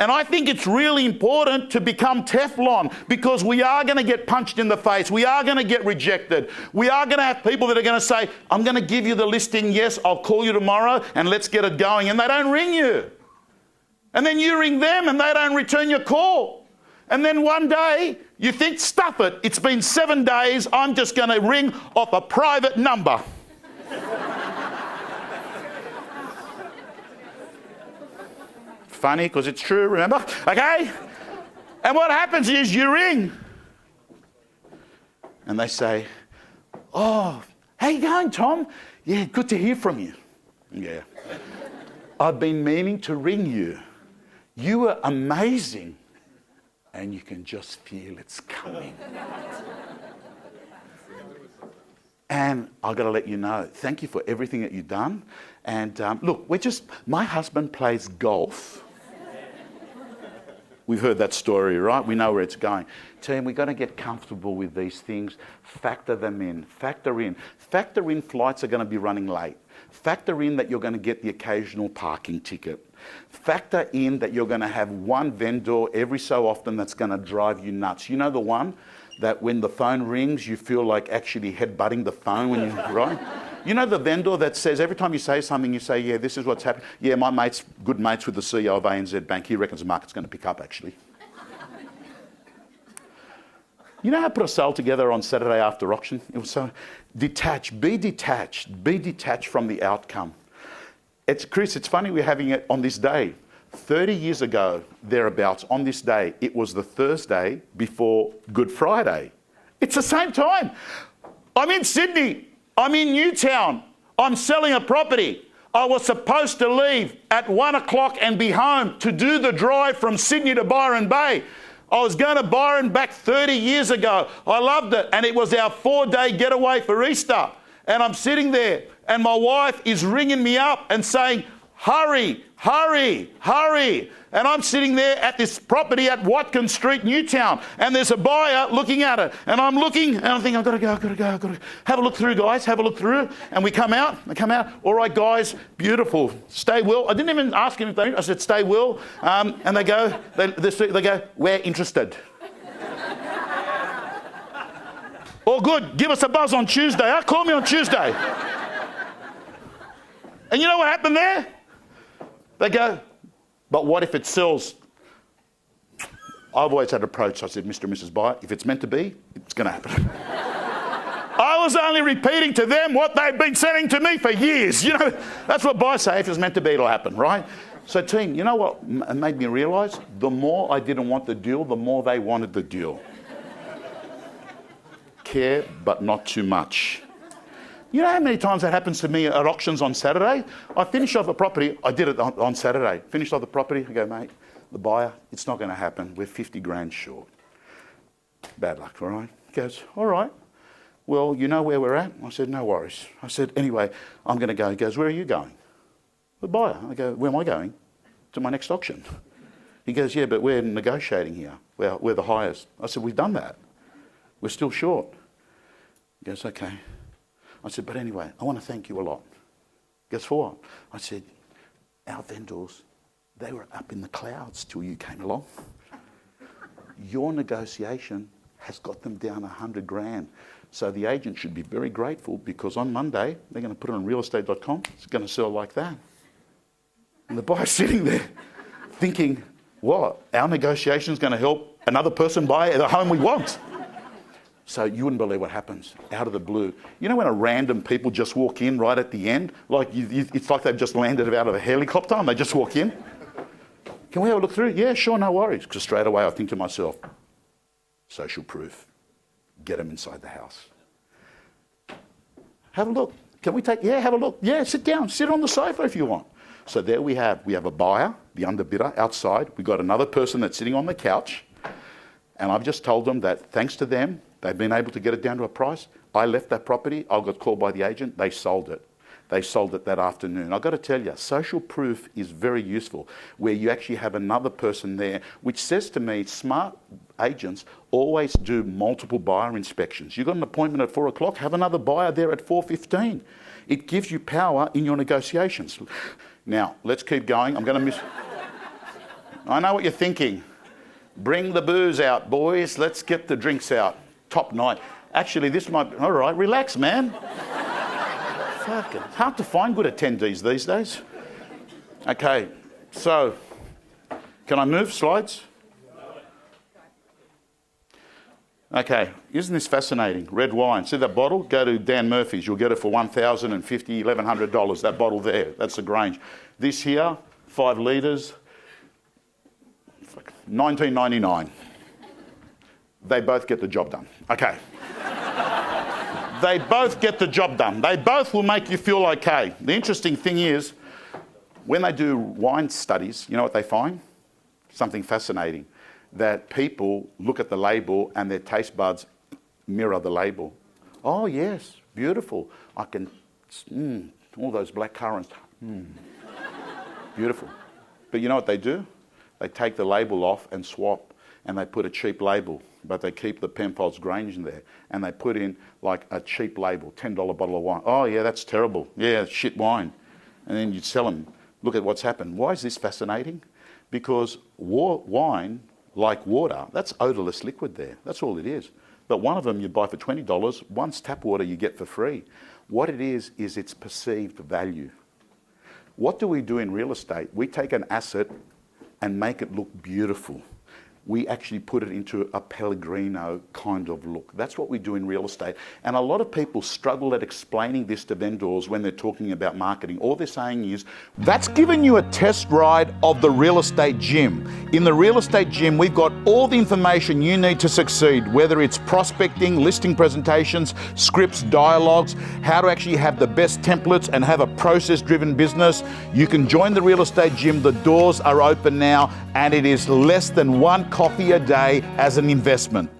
And I think it's really important to become Teflon, because we are going to get punched in the face. We are going to get rejected. We are going to have people that are going to say, I'm going to give you the listing. Yes, I'll call you tomorrow and let's get it going. And they don't ring you. And then you ring them and they don't return your call. And then one day you think, stuff it. It's been 7 days. I'm just going to ring off a private number. Funny, because it's true, remember? Okay? And what happens is you ring. And they say, oh, how you going, Tom? Yeah, good to hear from you. Yeah. I've been meaning to ring you. You were amazing. And you can just feel it's coming. And I've got to let you know, thank you for everything that you've done. And look, my husband plays golf. We've heard that story, right? We know where it's going. Team, we've got to get comfortable with these things. Factor them in. Factor in. Factor in flights are going to be running late. Factor in that you're going to get the occasional parking ticket. Factor in that you're going to have one vendor every so often that's going to drive you nuts. You know the one that when the phone rings, you feel like actually headbutting the phone when you, right? You know the vendor that says every time you say something, you say, yeah, this is what's happening. Yeah, my mate's good mates with the CEO of ANZ Bank. He reckons the market's going to pick up, actually. You know how I put a sale together on Saturday after auction? It was so detached. Be detached. Be detached from the outcome. Chris, it's funny we're having it on this day. 30 years ago, thereabouts, on this day, it was the Thursday before Good Friday. It's the same time. I'm in Sydney. I'm in Newtown. I'm selling a property. I was supposed to leave at 1 o'clock and be home to do the drive from Sydney to Byron Bay. I was going to Byron back 30 years ago. I loved it. And it was our 4-day getaway for Easter. And I'm sitting there and my wife is ringing me up and saying, hurry, hurry, hurry. And I'm sitting there at this property at Watkins Street, Newtown, and there's a buyer looking at it. And I'm looking, and I'm thinking, I've got to go. Have a look through, guys, have a look through. And we come out, all right, guys, beautiful, stay well. I didn't even ask him if they, I said, stay well. And they go, we're interested. All good, give us a buzz on Tuesday. Huh? Call me on Tuesday. And you know what happened there? They go, but what if it sells? I've always had an approach. I said, Mr. and Mrs. Buyer, if it's meant to be, it's going to happen. I was only repeating to them what they've been saying to me for years. You know, that's what buyers say. If it's meant to be, it'll happen, right? So team, you know what made me realise? The more I didn't want the deal, the more they wanted the deal. Care, but not too much. You know how many times that happens to me at auctions on Saturday? I finish off a property, I did it on Saturday, finished off the property, I go, mate, the buyer, it's not going to happen, we're 50 grand short. Bad luck, all right? He goes, all right, well, you know where we're at? I said, no worries. I said, anyway, I'm going to go. He goes, where are you going? The buyer. I go, where am I going? To my next auction. He goes, yeah, but we're negotiating here. We're the highest. I said, we've done that. We're still short. He goes, okay. I said, but anyway, I want to thank you a lot. Guess for what? I said, our vendors, they were up in the clouds till you came along. Your negotiation has got them down 100 grand. So the agent should be very grateful because on Monday, they're going to put it on realestate.com. It's going to sell like that. And the buyer's sitting there thinking, what? Our negotiation is going to help another person buy the home we want. So you wouldn't believe what happens out of the blue. You know when a random people just walk in right at the end? Like it's like they've just landed out of a helicopter and they just walk in. Can we have a look through? Yeah, sure, no worries. Because straight away I think to myself, social proof. Get them inside the house. Have a look. Can we take, yeah, have a look. Yeah, sit down. Sit on the sofa if you want. So there we have a buyer, the underbidder outside. We've got another person that's sitting on the couch. And I've just told them that thanks to them, they've been able to get it down to a price. I left that property. I got called by the agent. They sold it. They sold it that afternoon. I've got to tell you, social proof is very useful, where you actually have another person there, which says to me, smart agents always do multiple buyer inspections. You've got an appointment at 4 o'clock, have another buyer there at 4:15. It gives you power in your negotiations. Now, let's keep going. I'm going to miss... I know what you're thinking. Bring the booze out, boys. Let's get the drinks out. Top night. Actually, this might... All right, relax, man. Fucking hard to find good attendees these days. Okay, so... Can I move slides? Okay, isn't this fascinating? Red wine. See that bottle? Go to Dan Murphy's. You'll get it for $1,050, $1,100. That bottle there. That's the Grange. This here, 5 litres, $19.99. They both get the job done. Okay. They both get the job done. They both will make you feel okay. The interesting thing is, when they do wine studies, you know what they find? Something fascinating. That people look at the label and their taste buds mirror the label. Oh yes, beautiful. I can, all those black currants. Beautiful. But you know what they do? They take the label off and swap, and they put a cheap label, but they keep the Penfolds Grange in there, and they put in like a cheap label, $10 bottle of wine. Oh yeah, that's terrible. Yeah, shit wine. And then you tell them, look at what's happened. Why is this fascinating? Because wine, like water, that's odourless liquid there. That's all it is. But one of them you buy for $20, one's tap water you get for free. What it is its perceived value. What do we do in real estate? We take an asset and make it look beautiful. We actually put it into a Pellegrino kind of look. That's what we do in real estate. And a lot of people struggle at explaining this to vendors when they're talking about marketing. All they're saying is, that's given you a test ride of the real estate gym. In the real estate gym, we've got all the information you need to succeed, whether it's prospecting, listing presentations, scripts, dialogues, how to actually have the best templates and have a process-driven business. You can join the real estate gym. The doors are open now, and it is less than one coffee a day as an investment.